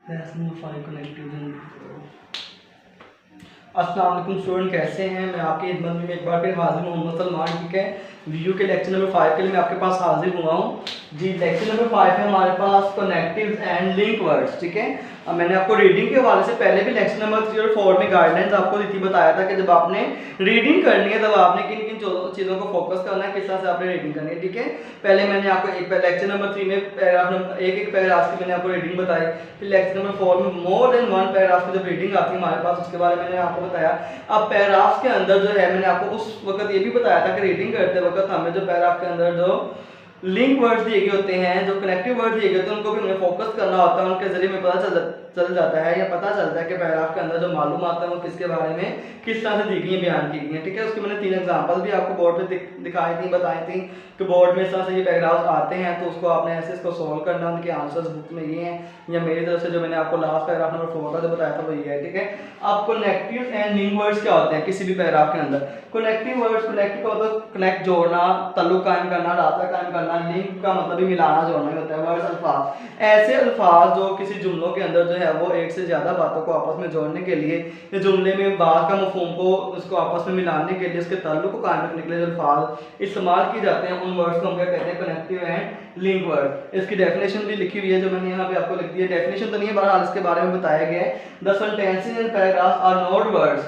अस्सलाम वालेकुम स्टूडेंट, कैसे हैं? मैं आपकी खिदमत में एक बार फिर हाजिर हूँ, मोहम्मद सलमान। ठीक है, वीडियो के लेक्चर नंबर 5 के लिए मैं आपके पास हाजिर हुआ हूँ जी। लेक्चर नंबर 5 है हमारे पास कनेक्टिव्स एंड लिंक वर्ड्स। ठीक है, अब मैंने आपको रीडिंग के हवाले से पहले भी लेक्चर नंबर 3 और 4 में गाइडलाइंस आपको दी थी, बताया था कि जब आपने रीडिंग करनी है तब आपने किन किन चीज़ों को फोकस करना है, किस तरह से आपने रीडिंग करनी है। ठीक है, पहले मैंने आपको एक लेक्चर नंबर 3 में पैराग्राफ नंबर एक पैराग्राफ की मैंने आपको रीडिंग बताई। फिर लेक्चर नंबर 4 में मोर देन वन पैराग्राफ की जब रीडिंग आती है हमारे पास, उसके बारे में मैंने आपको बताया। अब पैराग्राफ के अंदर जो है, मैंने आपको उस वक्त ये भी बताया था कि रीडिंग करते वक्त हमें जो पैराग्राफ के अंदर जो लिंक वर्ड्स दिए गए होते हैं, जो कनेक्टिव वर्ड्स दिए गए होते हैं, उनको भी हमें फोकस करना होता है। उनके जरिए में पता चल जाता है या पता चलता है कि पैराग्राफ के अंदर जो मालूमात है वो किसके बारे में किस तरह से दी गई है, बयान की गई है। ठीक है, उसकी मैंने 3 एग्जांपल भी आपको बोर्ड पे दिखाई थी, बताई थी कि बोर्ड में इस तरह से ये पैराग्राफ्स आते हैं तो उसको आपने ऐसे इसको सॉल्व करना, उनके आंसर्स बुक में ये हैं, या मेरी तरफ से जो मैंने आपको लास्ट पैराग्राफ नंबर 4 का जो बताया था वो ये है। ठीक है, अब कनेक्टिव एंड लिंक वर्ड्स क्या होते हैं किसी भी पैराग्राफ के अंदर? कनेक्टिव वर्ड्स, कनेक्टिव का मतलब कनेक्ट, जोड़ना, ताल्लुक कायम करना, रास्ता कायम करना। लिंक का मतलब भी मिलाना, जोड़ना ही होता है। वर्ड्स, अल्फाज, ऐसे अल्फाज जो किसी जुमलों के अंदर जो है वो एक से ज्यादा बातों को आपस में जोड़ने के लिए, या जुमले में बात का मफहूम को उसको आपस में मिलाने के लिए, उसके ताल्लुक को कायम रखने के लिए जो अल्फाज इस्तेमाल किए जाते हैं, उन वर्ड्स को हम क्या कहते हैं? Connective and link word. इसकी डेफिनेशन भी लिखी हुई है जो मैंने यहाँ पे आपको लिख दी है। डेफिनेशन तो नहीं है, बहरहाल इसके बारे में बताया गया है। The sentences and paragraphs are not words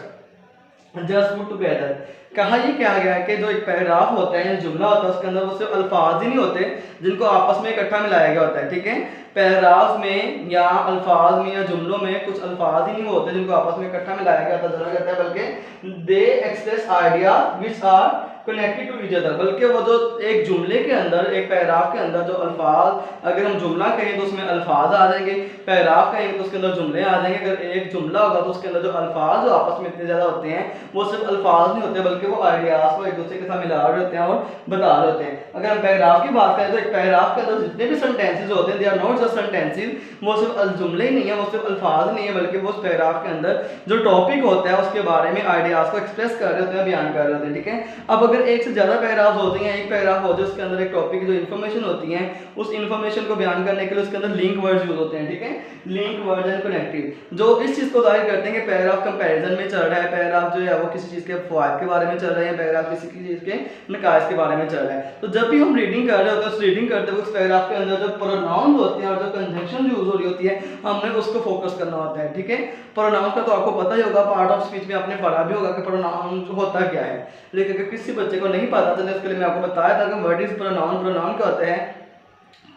just put together. कहा ये क्या गया है कि जो एक पैराग्राफ होता है, जुमला होता है, उसके अंदर वो सिर्फ अल्फाज ही नहीं होते जिनको आपस में इकट्ठा मिलाया गया होता है। ठीक है, पैराग्राफ में या अल्फाज में या जुमलों में कुछ अल्फाज ही नहीं होते जिनको आपस में इकट्ठा मिलाया गया होता है, बल्कि they express idea which are connected to each other. बल्कि वो जो एक जुमले के अंदर, एक पैराग्राफ के अंदर जो अल्फाज, अगर हम जुमला कहें तो उसमें अल्फाज आ जाएंगे, पैराग्राफ कहेंगे तो उसके अंदर जुमले आ जाएंगे। अगर एक जुमला होगा तो उसके अंदर जो अल्फाज जो आपस में इतने ज्यादा होते हैं वो सिर्फ अल्फाज नहीं होते बल्कि वो आइडियाज को एक दूसरे के साथ मिला रहे होते हैं और बता रहे होते हैं। अगर हम पैराग्राफ की बात करें तो एक पैराग्राफ के अंदर जितने भी सेंटेंसेस होते हैं, they are not just sentences, वो सिर्फ जुमले ही नहीं है, वो सिर्फ अल्फाज नहीं है, बल्कि वो उस पैराग्राफ के अंदर जो टॉपिक होता है उसके बारे में आइडियाज को एक्सप्रेस कर रहे होते हैं, बयान कर रहे होते हैं। ठीक है, अब अगर एक से ज्यादा पैराग्राफ होते हैं, एक पैराग्राफ होता है उसके अंदर एक टॉपिक की जो इन्फॉर्मेशन होती है, उस इन्फॉर्मेशन को बयान करने के लिए उसके अंदर लिंक वर्ड्स यूज होते हैं। ठीक है, लिंक वर्ड्स एंड कनेक्टिव जो इस चीज को जाहिर करते हैं कि पैराग्राफ कंपैरिजन में चल रहा है, पैराग्राफ जो है वो किसी चीज के फवायद के बारे में चल रहा है, पैराग्राफ किसी चीज के निकास के बारे में चल रहा है। तो जब भी हम रीडिंग कर रहे होते हैं, उस रीडिंग करते वक्त पैराग्राफ के अंदर जो प्रोनाउन होते हैं और जो कंजंक्शन यूज हो रही होती है, हमने उसको फोकस करना होता है। ठीक है, प्रोनाउन का तो आपको पता ही होगा, पार्ट ऑफ स्पीच में आपने पढ़ा भी होगा कि प्रोनाउन होता क्या है, लेकिन अगर किसी बच्चे को नहीं पता तो उसके लिए मैं आपको बताया था कि व्हाट इज प्रोनाउन। प्रोनाउन क्या होता है?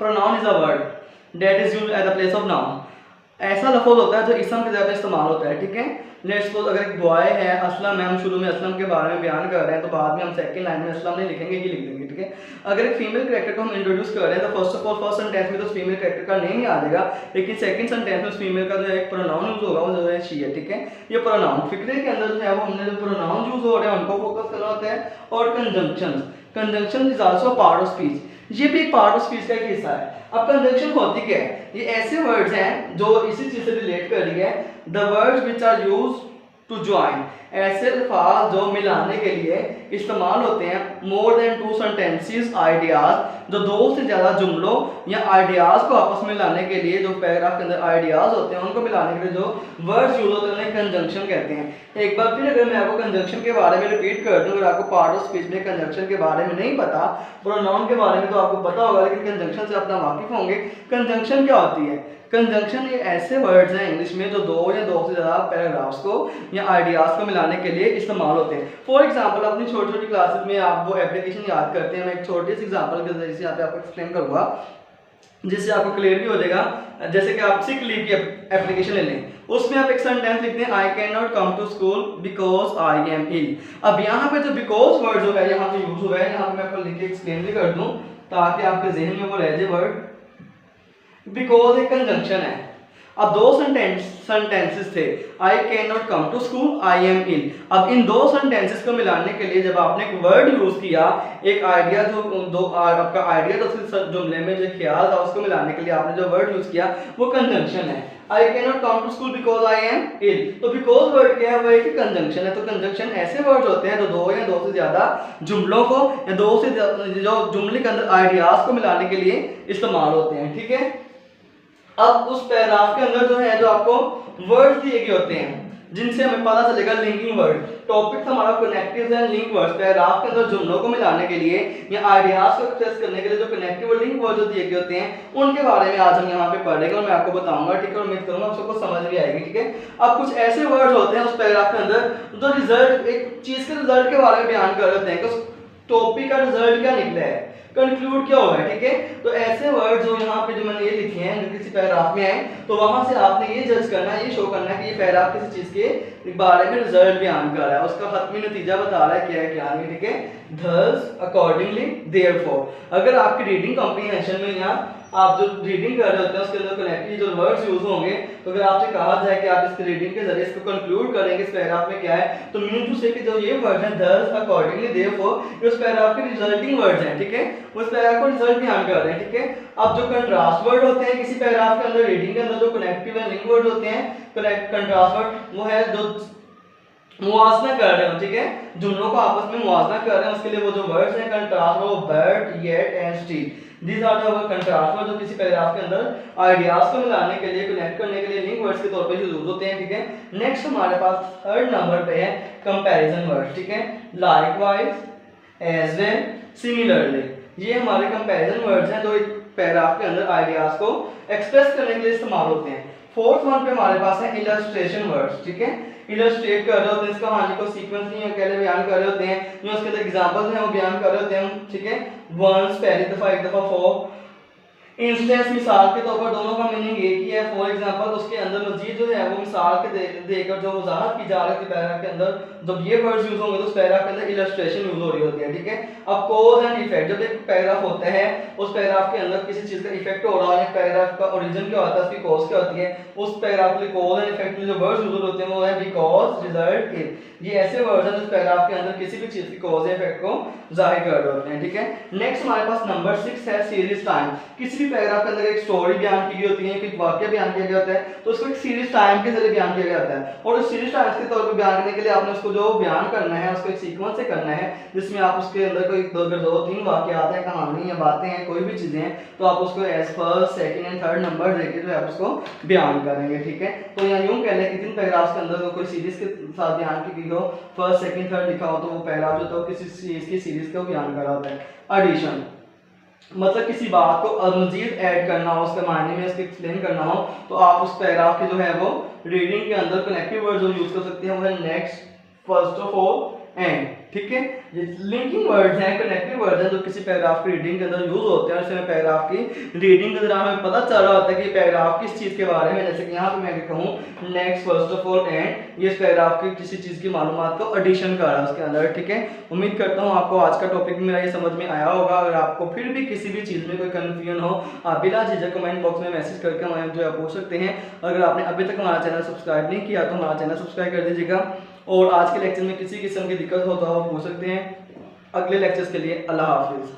Pronoun is a word that is used at the place of noun. ऐसा लफ्ज होता है जो इसम की जगह पे इस्तेमाल होता है। ठीक है, लेट्स सपोज अगर एक बॉय है, असलम है, हम शुरू में असलम के बारे में बयान कर रहे हैं तो बाद में हम सेकंड लाइन में असलम नहीं लिखेंगे, ये लिख देंगे। ठीक है, अगर एक फीमेल कैरेक्टर को हम इंट्रोड्यूस कर रहे हैं तो first of all first sentence में तो फीमेल कैरेक्टर का नेम ही आ जाएगा, लेकिन सेकंड सेंटेंस में उस फीमेल का जो एक प्रोनाउन यूज होगा वो जो है शी है। ठीक है, ये प्रोनाउन फिक्रे के अंदर जो है वो हमने जो प्रोनाउन यूज हो रहे हैं उनको फोकस करना होता है। और conjunction, conjunction is also part of speech, ये भी एक पार्ट ऑफ स्पीच का एक हिस्सा है। अब कंजंक्शन होती क्या है? ये ऐसे वर्ड्स हैं जो इसी चीज से रिलेट कर रही है। The words which are used to join, ऐसे अल्फाज जो मिलाने के लिए इस्तेमाल होते हैं। मोर देन 2 सेंटेंसेस आइडियाज, जो 2 से ज्यादा जुमलों या आइडियाज को आपस में लाने के लिए, जो पैराग्राफ के अंदर आइडियाज होते हैं उनको मिलाने के लिए जो वर्ड्स यूज होते हैं उन्हें कंजंक्शन कहते हैं। एक बार फिर अगर मैं आपको कंजंक्शन के बारे में रिपीट कर दूं, अगर आपको पार्ट ऑफ स्पीच में कंजंक्शन के बारे में नहीं पता, प्रोनाउन के बारे में तो आपको पता होगा, लेकिन कंजंक्शन से अपना वाकिफ होंगे। कंजंक्शन क्या होती है? कंजंक्शन ये ऐसे वर्ड्स हैं इंग्लिश में जो 2 या 2 से ज्यादा पैराग्राफ्स को या आइडियाज को मिलाने के लिए इस्तेमाल होते हैं। फॉर एग्जांपल अपनी छोटी छोटी क्लासेस में आप वो एप्लीकेशन याद करते हैं, मैं एक छोटी सी एग्जांपल के जरिए से यहाँ पे आपको एक्सप्लेन करूंगा जिससे आपको क्लियर भी हो जाएगा। जैसे कि आप सिक लीव की एप्लीकेशन ले लें, उसमें आप एक सेंटेंस लिखते हैं, I can not come to school because I am ill. अब यहाँ पे जो बिकॉज वर्ड जो है यहाँ पे यूज हुआ है, यहाँ पे मैं आपको लिख के एक्सप्लेन भी कर दूं ताकि आपके जहन में वो रह जाए वर्ड। बिकॉज एक कंजंक्शन है। अब 2 सेंटेंसेस थे, I can not come to school, I am ill. अब इन 2 सेंटेंसेस को मिलाने के लिए जब आपने एक वर्ड यूज किया, एक आइडिया जो आपका आइडिया तो जुमले में जो ख्याल था उसको मिलाने के लिए आपने जो वर्ड यूज किया वो कंजंक्शन है। I can not come to school because I am ill, तो बिकॉज वर्ड क्या है? वो एक कंजंक्शन है। तो कंजंक्शन ऐसे वर्ड्स होते हैं जो 2 या 2 से ज्यादा जुमलों को या 2 से जो जुमले के अंदर आइडियाज को मिलाने के लिए इस्तेमाल होते हैं। ठीक है, अब उस पैराग्राफ के अंदर जो है जो आपको वर्ड्स दिए गए होते हैं जिनसे हमें पता चलेगा लिंकिंग वर्ड। टॉपिक हमारा connective and link words. Paragraph के अंदर जुमलों को मिलाने के लिए या आइडियाज को एक्सप्रेस करने के लिए जो कनेक्टिव और लिंक वर्ड जो दिए गए होते हैं उनके बारे में आज हम यहाँ पे पढ़ेंगे और मैं आपको बताऊंगा, ठीक है। और उम्मीद करूंगा आप सबको समझ भी आएगी, ठीक है। अब कुछ ऐसे वर्ड्स होते हैं उस पैराग्राफ के अंदर जो रिजल्ट, एक चीज के रिजल्ट के बारे में बयान कर रहे हैं कि उस टॉपिक का रिजल्ट क्या निकला है, कंक्लूड क्या हुआ है, ठीक है। तो ऐसे वर्ड जो यहाँ पे जो मैंने ये लिखे हैं जो किसी पैराग्राफ में आए, तो वहां से आपने ये जज करना है, ये शो करना है कि ये पैराग्राफ किसी चीज के बारे में रिजल्ट बयान कर रहा है, उसका हतमी नतीजा बता रहा है क्या है क्या नहीं, ठीक है। thus accordingly therefore। अगर आपकी रीडिंग कॉम्प्रिहेंशन में या आप जो रीडिंग कर रहे होते हैं उसके अंदर कनेक्टिव जो वर्ड्स यूज होंगे, तो अगर आपसे कहा जाए कि आप इस रीडिंग के जरिए इसको कंक्लूड करेंगे इस पैराग्राफ में क्या है, तो मीन टू से कि जो ये वर्ड है thus accordingly therefore ये उस पैराग्राफ के रिजल्टिंग वर्ड्स हैं, ठीक है। उस पैराग्राफ को रिजल्ट बयान कर रहे हैं, ठीक है। अब जो कंट्रास्ट वर्ड होते हैं किसी पैराग्राफ के अंदर, रीडिंग के अंदर जो कनेक्टिव एंड लिंक वर्ड होते हैं, कंट्रास्ट वर्ड वो है जो मुआवजा कर रहे हो, ठीक है, जुमलों को आपस में मुआवजा कर रहे हैं, उसके लिए वो जो वर्ड्स हैं कंट्रास्ट वो but, yet and still, these are the contrast word जो किसी पैराग्राफ के अंदर आइडियाज को मिलाने के लिए, कनेक्ट करने के लिए लिंक वर्ड्स के तौर पे यूज होते हैं, ठीक है। नेक्स्ट हमारे पास थर्ड नंबर पे है कंपैरिजन वर्ड्स, ठीक है। लाइकवाइज, एज वेल, सिमिलरली, ये हमारे कंपैरिजन वर्ड्स हैं जो एक पैराग्राफ के अंदर आइडियाज को एक्सप्रेस करने के लिए इस्तेमाल होते हैं। फोर्थ वन पे हमारे पास है इलस्ट्रेशन वर्ड्स, ठीक है। इलस्ट्रेट कर रहे होते हैं, इस कहानी को सीक्वेंस नहीं अकेले बयान कर रहे होते हैं, जो उसके अंदर एग्जांपल्स हैं वो बयान कर रहे होते हैं, ठीक है। वंस पहली दफा, एक दफा, फॉर इंस्टेंस, मिसाल के तौर पर, दोनों का मीनिंग एक ही है। फॉर एग्जांपल उसके अंदर मजीद जो है वो मिसाल के देकर जो वजाहत की जा रही है पैराग्राफ के अंदर, जब ये वर्ड्स यूज होंगे तो उस पैराग्राफ के अंदर इलस्ट्रेशन यूज हो रही होती है, ठीक है। अब कॉज एंड इफेक्ट, जब एक पैराग्राफ होता है उस पैराग्राफ के अंदर किसी चीज का इफेक्ट हो रहा है, पैराग्राफ का ओरिजिन क्या होता है, उसकी कॉज क्या होती है, उस पैराग्राफ के लिए कॉज एंड इफेक्ट में जो वर्ड्स यूज होते हैं वो है बिकॉज, रिजल्ट, इफ। ये ऐसे वर्ड्स हैं जो पैराग्राफ के अंदर किसी भी चीज की कॉज या इफेक्ट को जाहिर कर रहे होते हैं, ठीक है। नेक्स्ट हमारे पास नंबर 6 है सीरीज टाइम। किसी भी पैराग्राफ के अंदर एक स्टोरी बयान की गई होती है, एक वाक्य बयान किया गया होता है, तो उसको एक सीरीज टाइम के जरिए बयान किया गया होता है, और उस सीरीज टाइम के तौर पर बयान करने के लिए आपने उसको जो बयान करना है उसको एक सीक्वेंस से करना है, जिसमें आप उसके अंदर कोई दो तीन वाक्य आते हैं, कहानी या बातें हैं, कोई भी चीजें हैं, तो आप उसको as first, second and third number देके जो है आप उसको बयान करेंगे, ठीक है। तो यहाँ यूं कह लें कि जिन पैराग्राफ्स के अंदर कोई सीरीज के साथ बयान की गई हो, फर्स्ट, सेकंड, थर्ड लिखा हो, तो वो पैराग्राफ जो तो किसी चीज की सीरीज को बयान कर रहा होता है। एडिशन मतलब किसी बात को मजीद ऐड करना हो, उसके मायने में उसको एक्सप्लेन करना हो, तो आप उस पैराग्राफ के जो है वो रीडिंग के अंदर कनेक्टिव वर्ड जो यूज कर सकते हैं वो है next, first of all, and, ठीक है। ये लिंकिंग वर्ड्स हैं, कनेक्टिव वर्ड्स हैं जो किसी पैराग्राफ की रीडिंग के अंदर यूज होते हैं, इसमें पैराग्राफ की रीडिंग के दौरान हमें पता चल रहा होता है कि पैराग्राफ किस चीज के बारे में, जैसे कि यहाँ पे मैं कहूँ next, first of all, and, ये इस पैराग्राफ की किसी चीज की मालूमात को एडिशन कर रहा है उसके अंदर, ठीक है। उम्मीद करता हूँ आपको आज का टॉपिक मेरा ये समझ में आया होगा। अगर आपको फिर भी किसी भी चीज में कोई कंफ्यूजन हो, आप बिना झिझक कमेंट बॉक्स में मैसेज करके हमें जो है पूछ सकते हैं। अगर आपने अभी तक हमारा चैनल सब्सक्राइब नहीं किया तो हमारा चैनल सब्सक्राइब कर दीजिएगा, और आज के लेक्चर में किसी किस्म की दिक्कत हो तो आप पूछ सकते हैं। अगले लेक्चर्स के लिए अल्लाह हाफिज़।